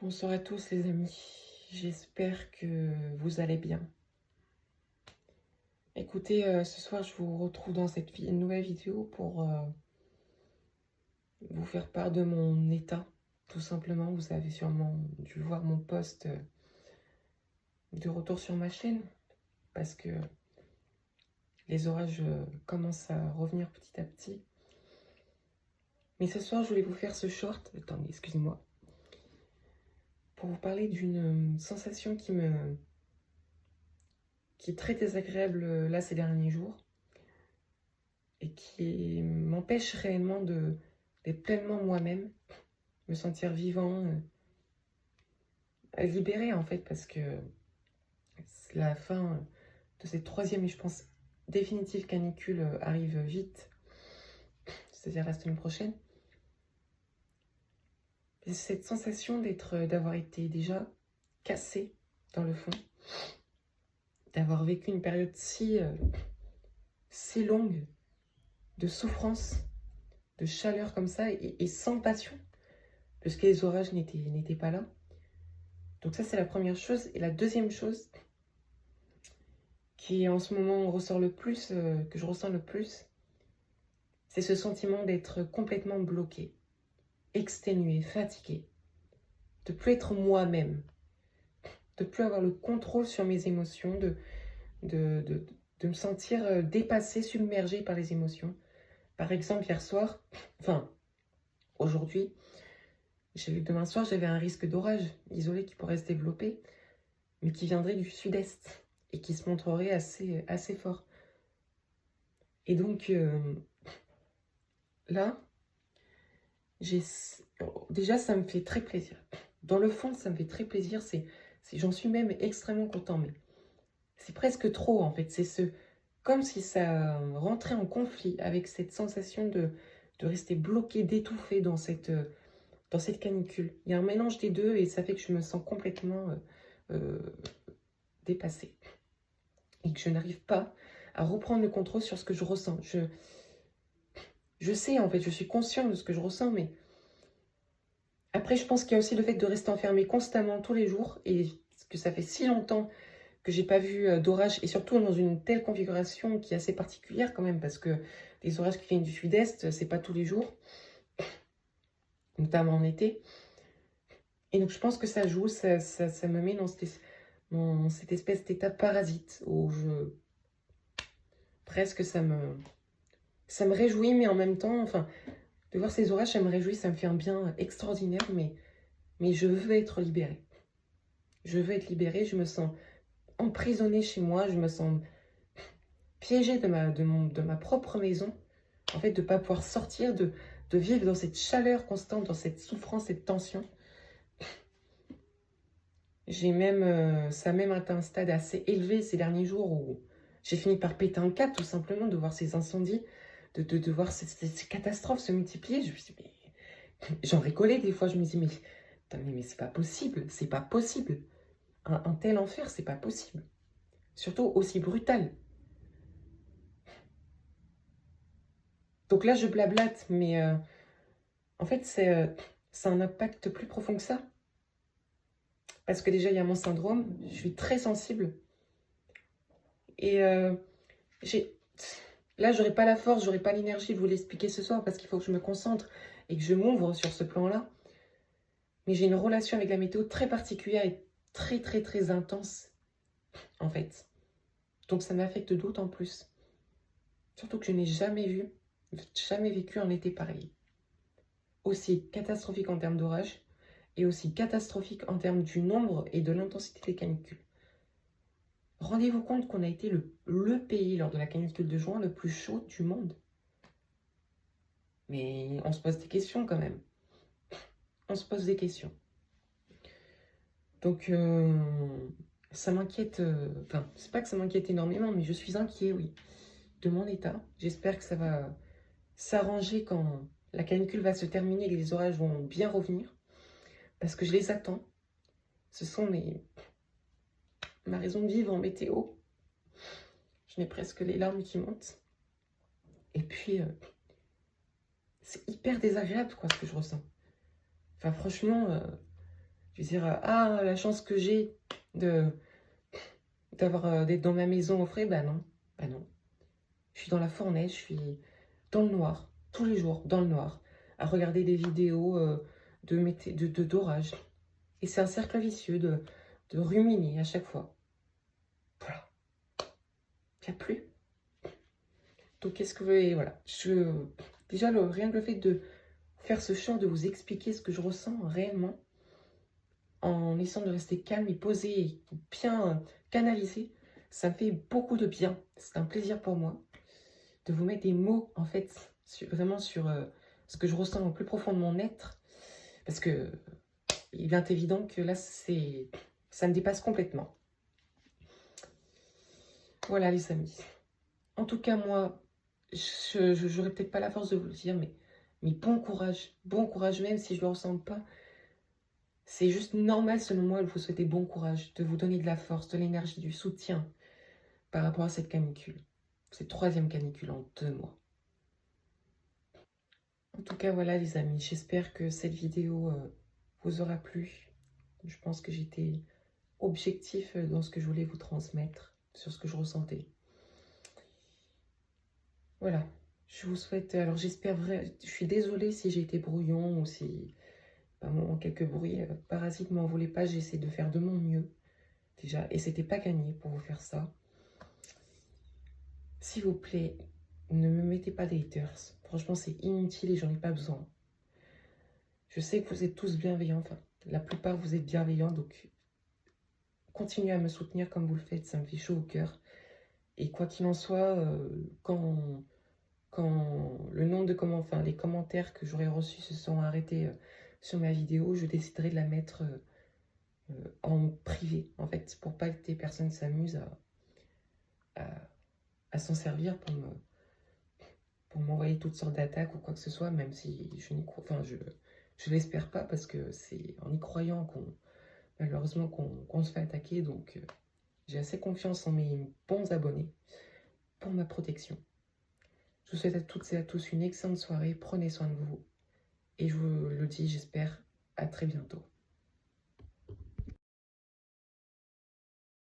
Bonsoir à tous les amis, j'espère que vous allez bien. Écoutez, ce soir je vous retrouve dans cette nouvelle vidéo pour vous faire part de mon état. Tout simplement, vous avez sûrement dû voir mon post de retour sur ma chaîne parce que les orages commencent à revenir petit à petit. Mais ce soir je voulais vous faire ce short, attendez, excusez-moi, pour vous parler d'une sensation qui est très désagréable là ces derniers jours et qui m'empêche réellement d'être pleinement moi-même, me sentir vivant, libéré en fait, parce que la fin de cette troisième et je pense définitive canicule arrive vite, c'est-à-dire la semaine prochaine. Et cette sensation d'avoir été déjà cassé dans le fond, d'avoir vécu une période si longue de souffrance, de chaleur comme ça, et sans passion, puisque les orages n'étaient pas là. Donc ça, c'est la première chose. Et la deuxième chose, qui en ce moment ressort le plus, que je ressens le plus, c'est ce sentiment d'être complètement bloqué, exténué, fatigué, de plus être moi-même, de plus avoir le contrôle sur mes émotions, de me sentir dépassée, submergée par les émotions. Par exemple, hier soir, enfin, aujourd'hui, j'ai vu que demain soir, j'avais un risque d'orage isolé qui pourrait se développer, mais qui viendrait du sud-est et qui se montrerait assez fort. Et donc, là, déjà, ça me fait très plaisir. Dans le fond, ça me fait très plaisir. J'en suis même extrêmement content, mais c'est presque trop, en fait. Comme si ça rentrait en conflit avec cette sensation de rester bloqué, d'étouffer dans cette canicule. Il y a un mélange des deux et ça fait que je me sens complètement dépassée. Et que je n'arrive pas à reprendre le contrôle sur ce que je ressens. Je sais, en fait, je suis consciente de ce que je ressens, mais après, je pense qu'il y a aussi le fait de rester enfermé constamment tous les jours et que ça fait si longtemps que j'ai pas vu d'orage et surtout dans une telle configuration qui est assez particulière quand même parce que les orages qui viennent du sud-est, c'est pas tous les jours, notamment en été. Et donc, je pense que ça joue, ça me met dans cette espèce d'état parasite où presque ça me réjouit, mais en même temps, enfin, de voir ces orages, ça me réjouit, ça me fait un bien extraordinaire, mais je veux être libérée. Je veux être libérée, je me sens emprisonnée chez moi, je me sens piégée de ma propre maison. En fait, de ne pas pouvoir sortir, de vivre dans cette chaleur constante, dans cette souffrance, cette tension. Ça a même atteint un stade assez élevé ces derniers jours où j'ai fini par péter un câble, tout simplement, de voir ces incendies, de voir ces catastrophes se multiplier. Je me suis dit, mais j'en rigolais des fois, je me dis, mais c'est pas possible, c'est pas possible. Un tel enfer, c'est pas possible. Surtout aussi brutal. Donc là, je blablate, mais en fait, c'est un impact plus profond que ça. Parce que déjà, il y a mon syndrome, je suis très sensible. Et là, j'aurais pas la force, j'aurais pas l'énergie de vous l'expliquer ce soir parce qu'il faut que je me concentre et que je m'ouvre sur ce plan-là. Mais j'ai une relation avec la météo très particulière et très, très, très intense, en fait. Donc ça m'affecte d'autant plus. Surtout que je n'ai jamais vécu un été pareil. Aussi catastrophique en termes d'orage et aussi catastrophique en termes du nombre et de l'intensité des canicules. Rendez-vous compte qu'on a été le pays lors de la canicule de juin le plus chaud du monde. Mais on se pose des questions quand même. On se pose des questions. Donc, ça m'inquiète. Enfin, c'est pas que ça m'inquiète énormément, mais je suis inquiet, oui, de mon état. J'espère que ça va s'arranger quand la canicule va se terminer et que les orages vont bien revenir. Parce que je les attends. Ce sont ma raison de vivre en météo. Je n'ai presque les larmes qui montent. Et puis, c'est hyper désagréable, quoi, ce que je ressens. Enfin, franchement, Je veux dire, ah, la chance que j'ai d'être dans ma maison au frais, bah non, bah non. Je suis dans la fournaise, je suis dans le noir, tous les jours, dans le noir, à regarder des vidéos d'orage. Et c'est un cercle vicieux de ruminer à chaque fois. Voilà. Il n'y a plus. Donc, qu'est-ce que vous voulez, voilà. Déjà, rien que le fait de faire ce chant, de vous expliquer ce que je ressens réellement, en essayant de rester calme et posé et bien canalisé, ça me fait beaucoup de bien. C'est un plaisir pour moi de vous mettre des mots, en fait, vraiment sur ce que je ressens au plus profond de mon être. Parce que il est évident que là, ça me dépasse complètement. Voilà, les amis. En tout cas, moi, je n'aurais peut-être pas la force de vous le dire, mais bon courage, même si je ne le ressens pas. C'est juste normal, selon moi, de vous souhaiter bon courage, de vous donner de la force, de l'énergie, du soutien par rapport à cette canicule. Cette 3e canicule en 2 mois. En tout cas, voilà, les amis, j'espère que cette vidéo vous aura plu. Je pense que j'étais objectif dans ce que je voulais vous transmettre, sur ce que je ressentais. Voilà, je vous souhaite, alors j'espère vraiment, je suis désolée si j'ai été brouillon ou si, en quelques bruits, parasites m'en voulez pas, j'essaie de faire de mon mieux, déjà, et c'était pas gagné pour vous faire ça. S'il vous plaît, ne me mettez pas des haters, franchement c'est inutile et j'en ai pas besoin. Je sais que vous êtes tous bienveillants, enfin, la plupart vous êtes bienveillants, donc continuez à me soutenir comme vous le faites, ça me fait chaud au cœur. Et quoi qu'il en soit, quand le nombre de les commentaires que j'aurais reçus se sont arrêtés sur ma vidéo, je déciderai de la mettre en privé, en fait, pour pas que des personnes s'amusent à s'en servir pour m'envoyer toutes sortes d'attaques ou quoi que ce soit, même si je n'y crois, enfin, je l'espère pas, parce que c'est en y croyant malheureusement qu'on se fait attaquer, donc j'ai assez confiance en mes bons abonnés pour ma protection. Je vous souhaite à toutes et à tous une excellente soirée, prenez soin de vous, et je vous le dis, j'espère, à très bientôt.